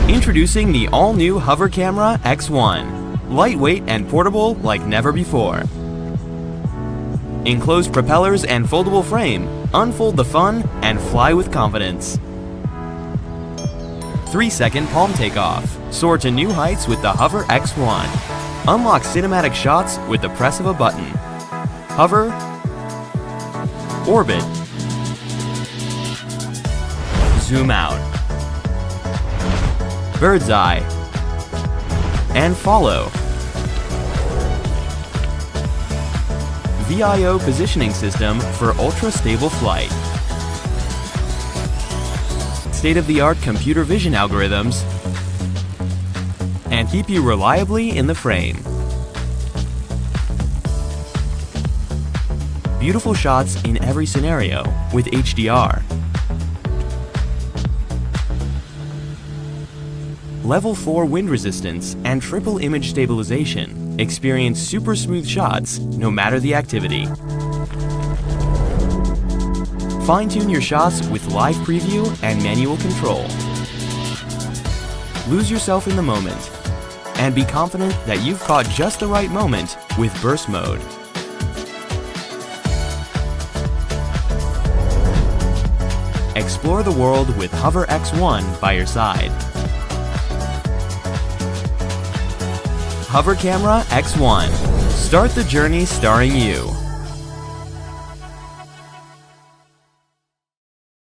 Introducing the all-new Hover Camera X1. Lightweight and portable like never before. Enclosed propellers and foldable frame, unfold the fun and fly with confidence. 3-second palm takeoff. Soar to new heights with the Hover X1. Unlock cinematic shots with the press of a button. Hover, orbit, zoom out, bird's eye, and follow. VIO positioning system for ultra-stable flight. State-of-the-art computer vision algorithms and keep you reliably in the frame. Beautiful shots in every scenario with HDR. Level 4 wind resistance and triple image stabilization. Experience super smooth shots no matter the activity. Fine-tune your shots with live preview and manual control. Lose yourself in the moment and be confident that you've caught just the right moment with burst mode. Explore the world with Hover X1 by your side. Hover Camera X1. Start the journey starring you.